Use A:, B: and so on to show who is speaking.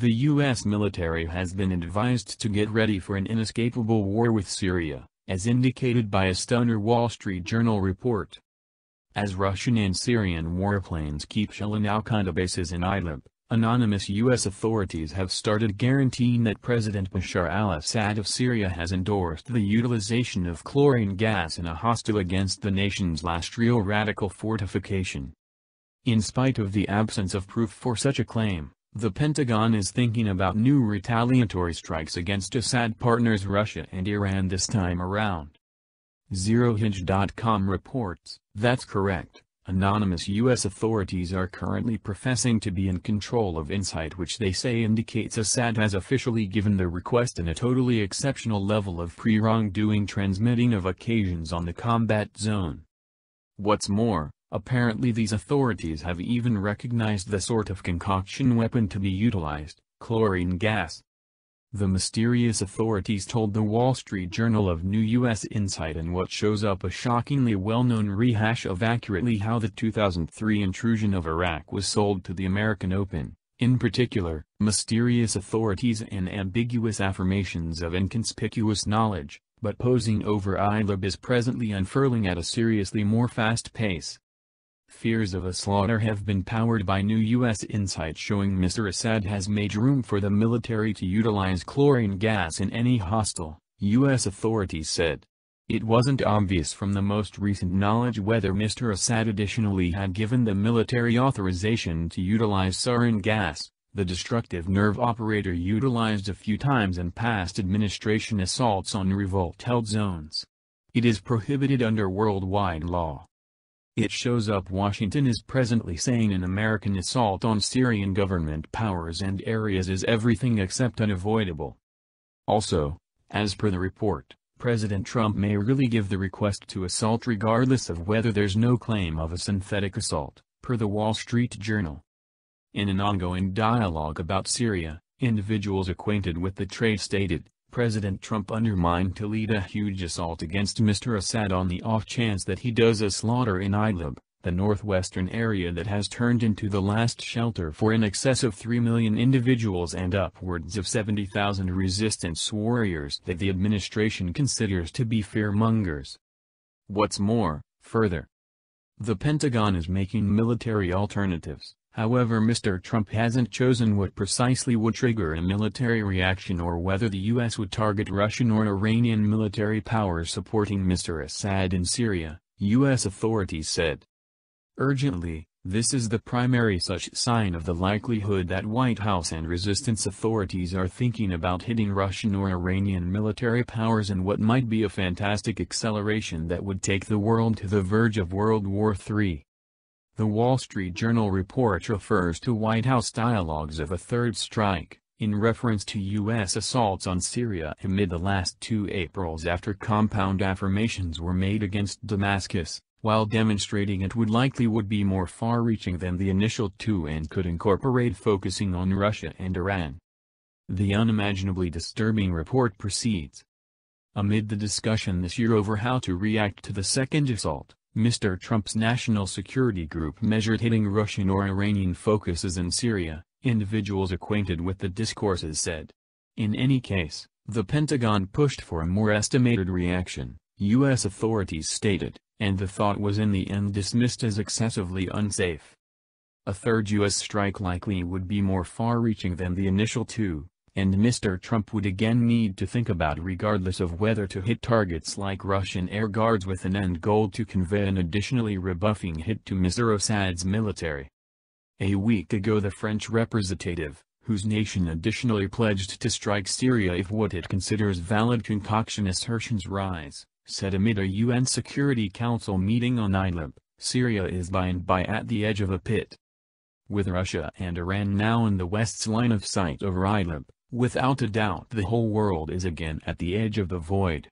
A: The U.S. military has been advised to get ready for an inescapable war with Syria, as indicated by a stunner Wall Street Journal report. As Russian and Syrian warplanes keep shelling al-Qaeda bases in Idlib, anonymous U.S. authorities have started guaranteeing that President Bashar al-Assad of Syria has endorsed the utilization of chlorine gas in a hostile against the nation's last real radical fortification. In spite of the absence of proof for such a claim, the Pentagon is thinking about new retaliatory strikes against Assad partners Russia and Iran this time around. ZeroHinge.com reports, "That's correct. Anonymous U.S. authorities are currently professing to be in control of insight which they say indicates Assad has officially given the request in a totally exceptional level of pre-wrongdoing transmitting of occasions on the combat zone. What's more, apparently these authorities have even recognized the sort of concoction weapon to be utilized, chlorine gas." The mysterious authorities told the Wall Street Journal of new U.S. insight in what shows up a shockingly well-known rehash of accurately how the 2003 intrusion of Iraq was sold to the American Open, in particular, mysterious authorities and ambiguous affirmations of inconspicuous knowledge, but posing over Idlib is presently unfurling at a seriously more fast pace. Fears of a slaughter have been powered by new U.S. insight showing Mr. Assad has made room for the military to utilize chlorine gas in any hostile, U.S. authorities said. It wasn't obvious from the most recent knowledge whether Mr. Assad additionally had given the military authorization to utilize sarin gas, the destructive nerve operator utilized a few times in past administration assaults on revolt-held zones. It is prohibited under worldwide law. It shows up Washington is presently saying an American assault on Syrian government powers and areas is everything except unavoidable. Also, as per the report, President Trump may really give the request to assault regardless of whether there's no claim of a synthetic assault, per the Wall Street Journal. In an ongoing dialogue about Syria, individuals acquainted with the trade stated, President Trump undermined to lead a huge assault against Mr. Assad on the off chance that he does a slaughter in Idlib, the northwestern area that has turned into the last shelter for in excess of 3 million individuals and upwards of 70,000 resistance warriors that the administration considers to be fearmongers. What's more, further, the Pentagon is making military alternatives. However, Mr. Trump hasn't chosen what precisely would trigger a military reaction or whether the U.S. would target Russian or Iranian military powers supporting Mr. Assad in Syria, U.S. authorities said. Urgently, this is the primary such sign of the likelihood that White House and resistance authorities are thinking about hitting Russian or Iranian military powers in what might be a fantastic acceleration that would take the world to the verge of World War III. The Wall Street Journal report refers to White House dialogues of a third strike, in reference to U.S. assaults on Syria amid the last 2 Aprils after compound affirmations were made against Damascus, while demonstrating it would be more far-reaching than the initial 2 and could incorporate focusing on Russia and Iran. The unimaginably disturbing report proceeds. Amid the discussion this year over how to react to the second assault, Mr. Trump's National Security Group measured hitting Russian or Iranian focuses in Syria, individuals acquainted with the discourses said. In any case, the Pentagon pushed for a more estimated reaction, U.S. authorities stated, and the thought was in the end dismissed as excessively unsafe. A third U.S. strike likely would be more far-reaching than the initial 2. And Mr. Trump would again need to think about regardless of whether to hit targets like Russian air guards with an end goal to convey an additionally rebuffing hit to Mr. Assad's military. A week ago the French representative, whose nation additionally pledged to strike Syria if what it considers valid concoction assertions rise, said amid a UN Security Council meeting on Idlib, Syria is by and by at the edge of a pit. With Russia and Iran now in the West's line of sight over Idlib, without a doubt the whole world is again at the edge of the void.